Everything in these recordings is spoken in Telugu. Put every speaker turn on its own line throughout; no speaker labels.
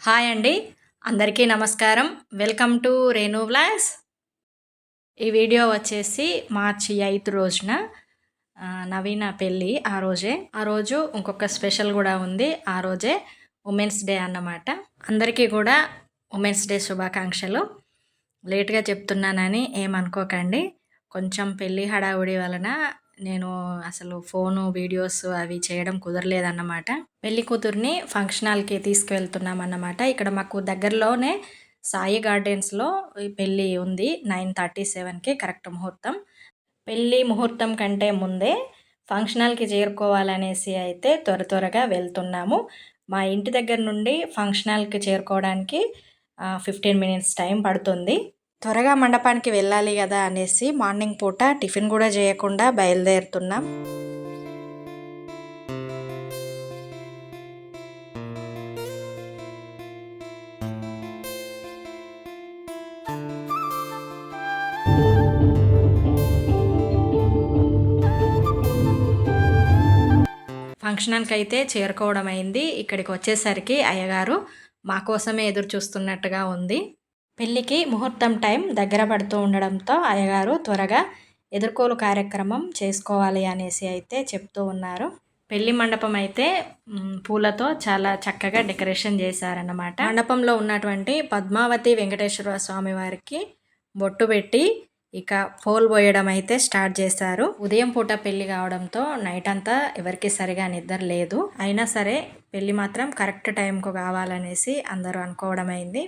హాయ్ అండి. అందరికీ నమస్కారం. Welcome to Renu vlogs. ఈ వీడియో వచ్చేసి మార్చి 8 రోజున నవీన పెళ్ళి. ఆ రోజు ఇంకొక స్పెషల్ కూడా ఉంది. ఆ రోజే ఉమెన్స్ డే అన్నమాట. అందరికీ కూడా ఉమెన్స్ డే శుభాకాంక్షలు. లేట్గా చెప్తున్నానని ఏమనుకోకండి. కొంచెం పెళ్ళి హడావుడి వలన నేను అసలు ఫోను వీడియోస్ అవి చేయడం కుదరలేదన్నమాట. పెళ్లి కూతుర్ని ఫంక్షన్ హాల్కి తీసుకువెళ్తున్నామన్నమాట. ఇక్కడ మాకు దగ్గరలోనే సాయి గార్డెన్స్లో ఈ పెళ్ళి ఉంది. 9:37కి కరెక్ట్ ముహూర్తం. పెళ్ళి ముహూర్తం కంటే ముందే ఫంక్షన్ హాల్కి చేరుకోవాలనేసి అయితే త్వరగా వెళ్తున్నాము. మా ఇంటి దగ్గర నుండి ఫంక్షన్ హాల్కి చేరుకోవడానికి 15 మినిట్స్ టైం పడుతుంది. త్వరగా మండపానికి వెళ్ళాలి కదా అనేసి మార్నింగ్ పూట టిఫిన్ కూడా చేయకుండా బయలుదేరుతున్నాం. ఫంక్షన్కి అయితే చేరుకోవడం అయింది. ఇక్కడికి వచ్చేసరికి అయ్యగారు మా కోసమే ఎదురు చూస్తున్నట్టుగా ఉంది. పెళ్ళికి ముహూర్తం టైం దగ్గర పడుతూ ఉండడంతో అయ్యగారు త్వరగా ఎదుర్కోలు కార్యక్రమం చేసుకోవాలి అనేసి అయితే చెప్తూ ఉన్నారు. పెళ్లి మండపం అయితే పూలతో చాలా చక్కగా డెకరేషన్ చేశారన్నమాట. మండపంలో ఉన్నటువంటి పద్మావతి వెంకటేశ్వర స్వామి వారికి బొట్టు పెట్టి ఇక పోల్ పోయడం అయితే స్టార్ట్ చేశారు. ఉదయం పూట పెళ్లి కావడంతో నైట్ అంతా ఎవరికి సరిగా నిద్ర లేదు. అయినా సరే పెళ్లి మాత్రం కరెక్ట్ టైంకు కావాలనేసి అందరూ అనుకోవడం అయింది.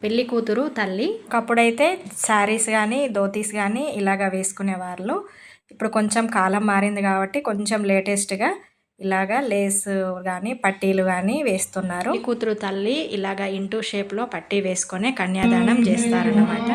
పెళ్లి కూతురు తల్లి ఒకప్పుడైతే శారీస్ కానీ ధోతీస్ కానీ ఇలాగ వేసుకునేవాళ్ళు. ఇప్పుడు కొంచెం కాలం మారింది కాబట్టి కొంచెం లేటెస్ట్గా ఇలాగా లేస్ కానీ పట్టీలు కానీ వేస్తున్నారు. కూతురు తల్లి ఇలాగ ఇంటూ షేప్లో పట్టీ వేసుకొని కన్యాదానం చేస్తారన్నమాట.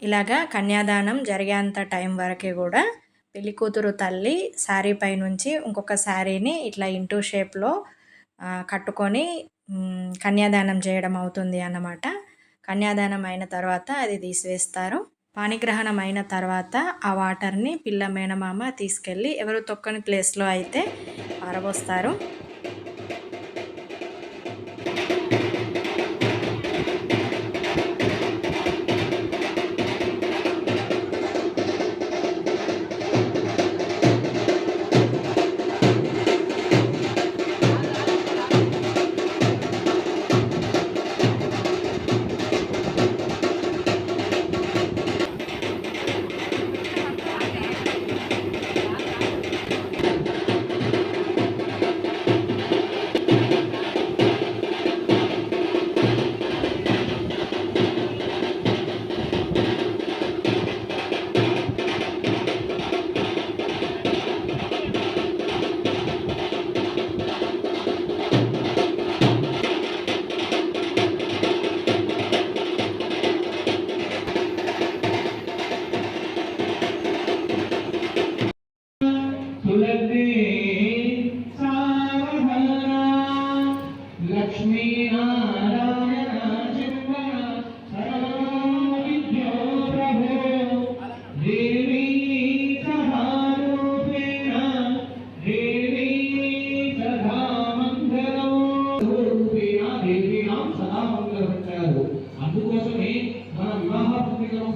ఇలాగా కన్యాదానం జరిగేంత టైం వరకు కూడా పెళ్లి కూతురు తల్లి శారీ పై నుంచి ఇంకొక శారీని ఇట్లా ఇంటూ షేప్లో కట్టుకొని కన్యాదానం చేయడం అవుతుంది అన్నమాట. కన్యాదానం అయిన తర్వాత అది తీసివేస్తారు. పాణిగ్రహణం అయిన తర్వాత ఆ వాటర్ని పిల్ల మేనమామ తీసుకెళ్ళి ఎవరు తొక్కని ప్లేస్లో అయితే పారబోస్తారు. అందుకోసమే మన వివాహ పత్రికలో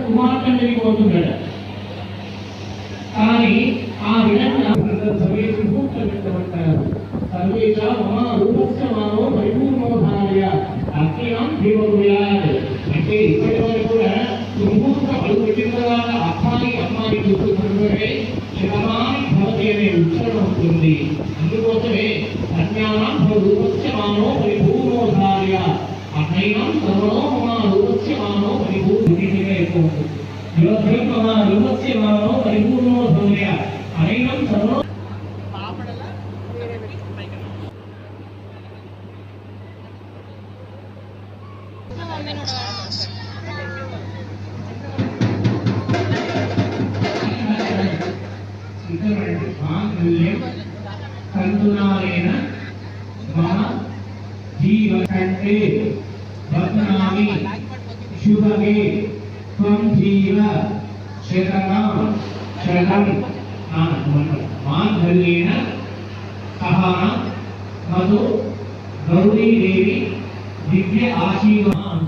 కుమార్తె వెళ్ళిపోతున్నాడు. కానీ ఆ విధంగా సర్వేషా మమ రూపస్య మానో పరిపూర్ణోధార్య అజ్ఞానం జీవకుయాత్. అంటే ఇప్పటి వరకు కూడా సుమూర్త అడుగు పెట్టిన తర్వాత అమ్మాయి చూస్తున్నట్టే శతమాని భవతి అనే ఉచ్చరణ ఉంటుంది. అందుకోసమే అజ్ఞానం రూపస్య మానో పరిపూర్ణోధార్య అజ్ఞానం సర్వో మమ రూపస్య మానో పరిపూర్ణిగా ఎక్కువ ఉంటుంది. మమ రూపస్య మానో పరిపూర్ణోధార్య అజ్ఞానం సర్వో కందునాలేన మమ జీవకంటే బధ్నామి శుభగే త్వం జీవ శతం మాధుర్యేణ సహన మధు గౌరీదేవి దివ్య ఆశీర్వాదం.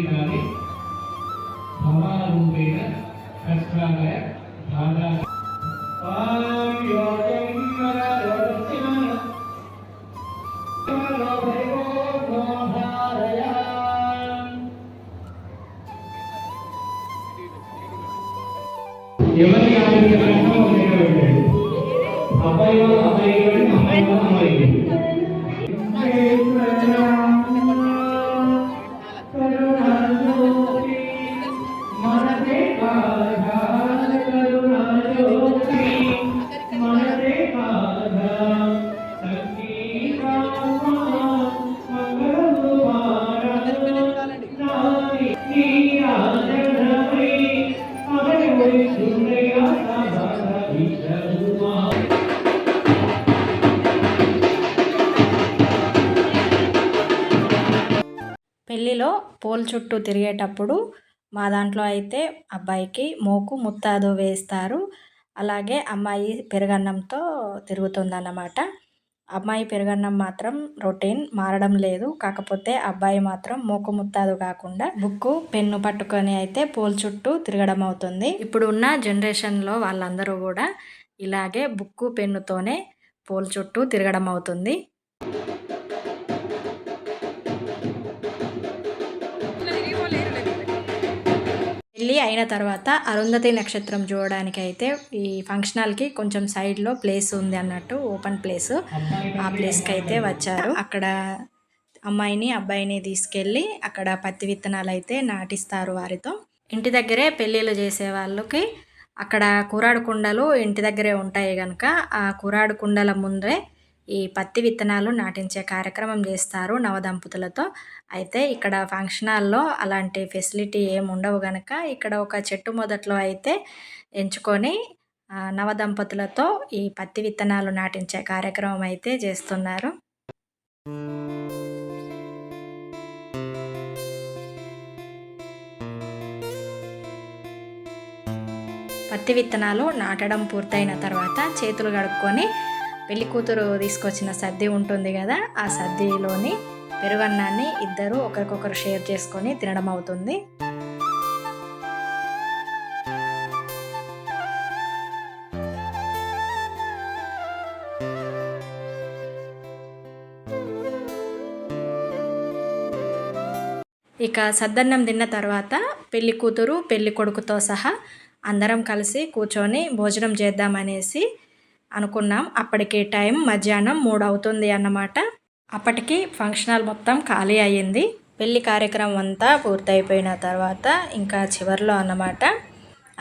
गाने भवारूपेण कष्टालय धारा पाम योगं नरसिंह ఎవరి ఆరోగ్యకరంగా ఉండేటువంటి అబ్బాయి అమ్మాయి
పెళ్ళిలో పోల్ చుట్టూ తిరిగేటప్పుడు మా దాంట్లో అయితే అబ్బాయికి మోకు ముత్తాదు వేస్తారు. అలాగే అమ్మాయి పెరుగన్నంతో తిరుగుతుందన్నమాట. అమ్మాయి పెరుగన్నం మాత్రం రొటీన్ మారడం లేదు. కాకపోతే అబ్బాయి మాత్రం మోకు ముత్తాదు కాకుండా బుక్కు పెన్ను పట్టుకొని అయితే పోల్ చుట్టూ తిరగడం అవుతుంది. ఇప్పుడు ఉన్న జనరేషన్లో వాళ్ళందరూ కూడా ఇలాగే బుక్కు పెన్నుతోనే పోల్ చుట్టూ తిరగడం అవుతుంది. పెళ్ళి అయిన తర్వాత అరుంధతి నక్షత్రం చూడడానికి అయితే ఈ ఫంక్షన్ హాల్కి కొంచెం సైడ్లో ప్లేస్ ఉంది అన్నట్టు, ఓపెన్ ప్లేస్. ఆ ప్లేస్కి అయితే వచ్చారు. అక్కడ అమ్మాయిని అబ్బాయిని తీసుకెళ్ళి అక్కడ పత్తి విత్తనాలు అయితే నాటిస్తారు వారితో. ఇంటి దగ్గరే పెళ్ళిళ్ళు చేసే వాళ్ళకి అక్కడ కూరాడు కుండలు ఇంటి దగ్గరే ఉంటాయి కనుక ఆ కూరాడు కుండల ముందే ఈ పత్తి విత్తనాలు నాటించే కార్యక్రమం చేస్తారు నవదంపతులతో. అయితే ఇక్కడ ఫంక్షన్ హాల్లో అలాంటి ఫెసిలిటీ ఏమి ఉండవు కనుక ఇక్కడ ఒక చెట్టు మొదట్లో అయితే ఎంచుకొని నవదంపతులతో ఈ పత్తి విత్తనాలు నాటించే కార్యక్రమం అయితే చేస్తున్నారు. పత్తి విత్తనాలు నాటడం పూర్తయిన తర్వాత చేతులు కడుక్కొని పెళ్లి కూతురు తీసుకొచ్చిన సద్ది ఉంటుంది కదా, ఆ సద్దిలోని పెరుగన్నాన్ని ఇద్దరు ఒకరికొకరు షేర్ చేసుకొని తినడం అవుతుంది. ఇక సద్దన్నం తిన్న తర్వాత పెళ్లి కూతురు పెళ్లి కొడుకుతో సహా అందరం కలిసి కూర్చొని భోజనం చేద్దామనేసి అనుకున్నాం. అప్పటికి టైం మధ్యాహ్నం 3 అవుతుంది అన్నమాట. అప్పటికి ఫంక్షన్ హాల్ మొత్తం ఖాళీ అయ్యింది. పెళ్లి కార్యక్రమం అంతా పూర్తయిపోయిన తర్వాత ఇంకా చివరిలో అన్నమాట.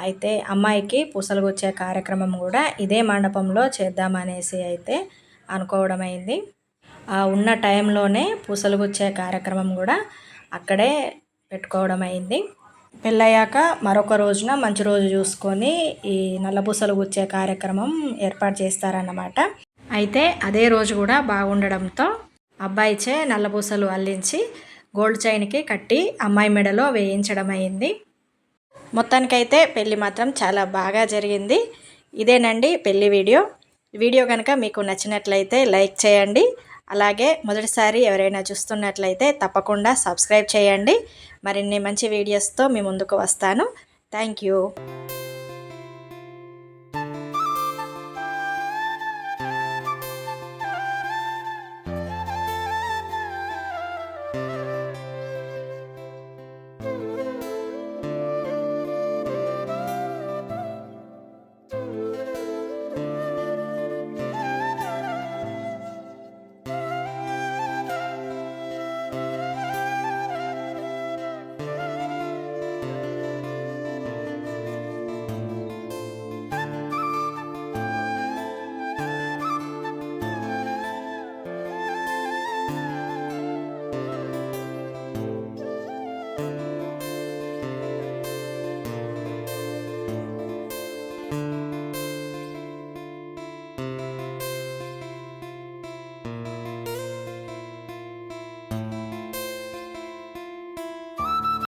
అయితే అమ్మాయికి పూసలు గుచ్చే కార్యక్రమం కూడా ఇదే మండపంలో చేద్దామనేసి అయితే అనుకోవడం అయింది. ఉన్న టైంలోనే పూసలు గుచ్చే కార్యక్రమం కూడా అక్కడే పెట్టుకోవడం అయింది. పెళ్ళయ్యాక మరొక రోజున మంచి రోజు చూసుకొని ఈ నల్లపూసలు గుచ్చే కార్యక్రమం ఏర్పాటు చేస్తారన్నమాట. అయితే అదే రోజు కూడా బాగుండడంతో అబ్బాయిచే నల్లపూసలు అల్లించి గోల్డ్ చైన్కి కట్టి అమ్మాయి మెడలో వేయించడం అయింది. మొత్తానికైతే పెళ్ళి మాత్రం చాలా బాగా జరిగింది. ఇదేనండి పెళ్ళి వీడియో కనుక మీకు నచ్చినట్లయితే లైక్ చేయండి. అలాగే మొదటిసారి ఎవరైనా చూస్తున్నట్లయితే తప్పకుండా సబ్స్క్రైబ్ చేయండి. మరిన్ని మంచి వీడియోస్తో మీ ముందుకు వస్తాను. Thank you.